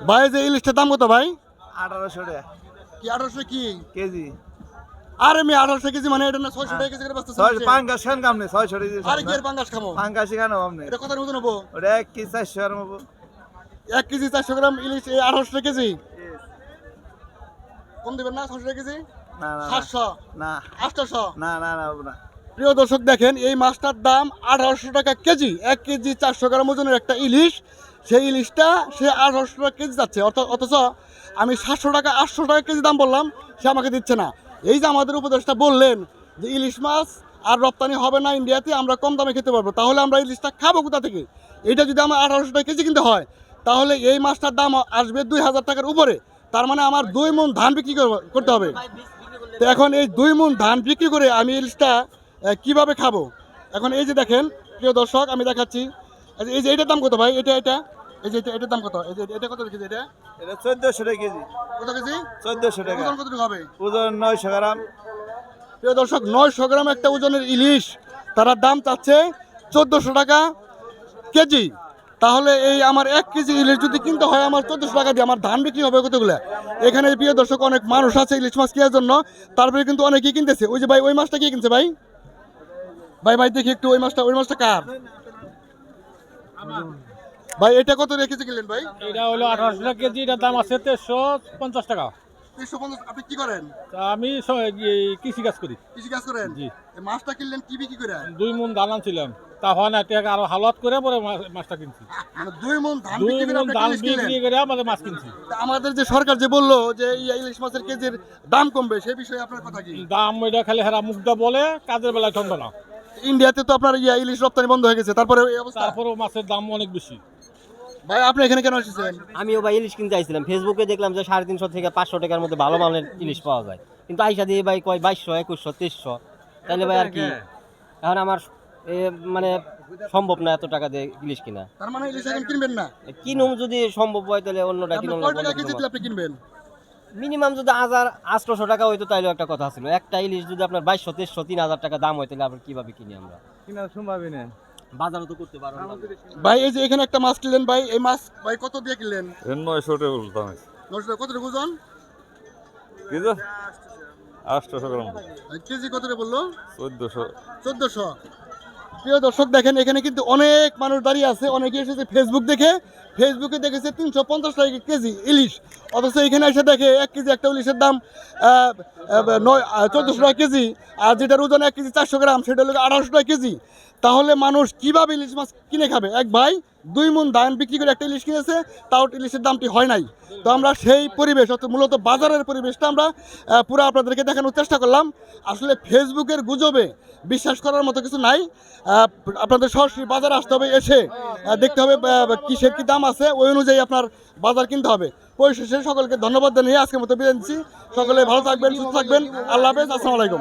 ভাই যে ইলিশটার দাম কত ভাই? 1800 টাকা কি 1800 কি কেজি। আরে আমি 1800 কেজি মানে এটা না 600 টাকা কেজি করে বাঁচতেছে। 600 পাঙ্গাস খান কামনে 600 টাকা। আরে কি এর পাঙ্গাস খাবো? পাঙ্গাস খান আপনি। এটা কত ওজন হবো? ওটা 1 কেজি 400 গ্রাম হবো। 1 কেজি 400 গ্রাম ইলিশ 1800 কেজি কম দিবেন না? 600 টাকা কেজি না না 700 না 800। না না না বাবু না। প্রিয় দর্শক দেখেন এই মাছটার দাম 1800 টাকা কেজি। 1 কেজি 400 গ্রাম ওজনের একটা ইলিশ, সেই ইলিশটা সে 1800 টাকা কেজি যাচ্ছে। অথচ আমি 700 টাকা 800 টাকা কেজি দাম বললাম, সে আমাকে দিচ্ছে না। এই যে আমাদের উপদেষ্টা বললেন যে ইলিশ মাছ আর রপ্তানি হবে না ইন্ডিয়াতে, আমরা কম দামে খেতে পারবো, তাহলে আমরা ইলিশটা খাবো কোথা থেকে? এটা যদি আমার 1800 টাকা কেজি কিনতে হয়, তাহলে এই মাছটার দাম আসবে 2000 টাকার উপরে। তার মানে আমার 2 মণ ধান বিক্রি করতে হবে। তো এখন এই 2 মণ ধান বিক্রি করে আমি ইলিশটা কিভাবে খাবো? এখন এই যে দেখেন প্রিয় দর্শক, আমি দেখাচ্ছি এই যে এটার দাম কত ভাই? এটা এই যে এটার দাম কত? এই যে এটা কত কেজি? এটা এটা 1400 টাকা কেজি। কত কেজি? 1400 টাকা। ওজন কতটুকু হবে? ওজন 900 গ্রাম। প্রিয় দর্শক 900 গ্রাম একটা ওজনের ইলিশ তারা দাম চাচ্ছে 1400 টাকা কেজি। তাহলে এই আমার 1 কেজি ইলিশ যদি কিনতে হয় আমার 1400 টাকা দিয়ে, আমার ধান বিক্রি হবে কতগুলো? এখানে প্রিয় দর্শক অনেক মানুষ আছে ইলিশ মাছ কেনার জন্য, তারপরে কিন্তু অনেকেই কিনতেছে। ওই যে ভাই ওই মাছটা কে কিনছে ভাই? ভাই দেখি একটু ওই মাছটা কার ভাই? এটা কত রেখেছে কিনলেন ভাই? এটা হলো 1800 টাকা কেজি, এটার দাম আছে 1350 টাকা। 350। আপনি কি করেন? তা আমি কৃষি কাজ করি। কৃষি কাজ করেন? জি। এই মাছটা কিনলেন কি বিক্রি করে? 2 মণ ধান আনছিলাম, তা হয় না, টাকা আরো হালাত করে পরে মাছটা কিনছি। মানে 2 মণ ধান 2 বিক্রি করে মণ আপনি ধান ইলিশ কিনলেন? বিক্রি করে আমাদের মাছ কিনছি। তা আমাদের যে সরকার যে বললো যে এই ইলিশ মাছের কেজির দাম কমবে, সেই বিষয়ে আপনার কথা কি? দাম ওইটা খালি হেরা মুগ্ধা বলে, কাজের বেলায় ঠন্ড না। ইন্ডিয়াতে তো আপনার ইলিশ রপ্তানি বন্ধ হয়ে গেছে, তারপরে এই অবস্থা। তারপরেও মাছের দাম অনেক বেশি। ভাই আপনি এখানে কেন এসেছেন? আমিও ভাই ইলিশ কিনতে আইছিলাম, ফেসবুকে দেখলাম যে 350 থেকে 500 টাকার মধ্যে ভালো মানের ইলিশ পাওয়া যায়, কিন্তু আইসা দিয়ে ভাই কয় 2200 2100 2300। তাহলে ভাই আর কি, এখন আমার মানে সম্ভব না এত টাকা দিয়ে ইলিশ কিনা। তার মানে ইলিশ এখন কিনবেন না? কিনুম যদি সম্ভব হয় তাহলে অন্যটা আপনি কিনুম। কয় টাকা কেজি দিলে আপনি কিনবেন? মিনিমাম যদি 1800 টাকা হইতো তাইলেও একটা কথা ছিল। একটা ইলিশ যদি আপনার 2200 2300 3000 টাকা দাম হয় তাহলে আবার কিভাবে কিনি আমরা? কিনা সম্ভবই না। বাজারও তো করতে পারবো না। ভাই এই যে এখানে একটা মাছ কিনলেন ভাই, এই মাছ ভাই কত দিয়ে কিনলেন? 900 টাকা বলতাম। 900 টাকা। কতটুকু ওজন? কেজি 800 গ্রাম। কেজি কত করে বললো? 1400। 1400। প্রিয় দর্শক দেখেন এখানে কিন্তু অনেক মানুষ দাঁড়িয়ে আছে, অনেকে এসেছে ফেসবুক দেখে, ফেসবুকে দেখেছে 350 টাকা কেজি ইলিশ, অথচ এখানে এসে দেখে 1 কেজি একটা ইলিশের দাম 1400 টাকা কেজি, আর যেটার ওজন 1 কেজি 400 গ্রাম সেটা হলো 1800 টাকা কেজি। তাহলে মানুষ কিভাবে ইলিশ মাছ কিনে খাবে? এক ভাই 2 মণ ধান বিক্রি করে একটা ইলিশ কিনেছে, তাও ইলিশের দামটি হয় নাই। তো আমরা সেই পরিবেশ অর্থাৎ মূলত বাজারের পরিবেশটা আমরা পুরো আপনাদেরকে দেখানোর চেষ্টা করলাম। আসলে ফেসবুকের গুজবে বিশ্বাস করার মতো কিছু নাই। আপনাদের সরাসরি বাজারে আসতে হবে, এসে দেখতে হবে কিসের কি দাম আছে, ওই অনুযায়ী আপনার বাজার কিনতে হবে। পরিশেষে সকলকে ধন্যবাদ জানিয়ে আজকের মতো বিদায় নিচ্ছি। সকলে ভালো থাকবেন, সুস্থ থাকবেন। আল্লাহ হাফেজ, আসসালামু আলাইকুম।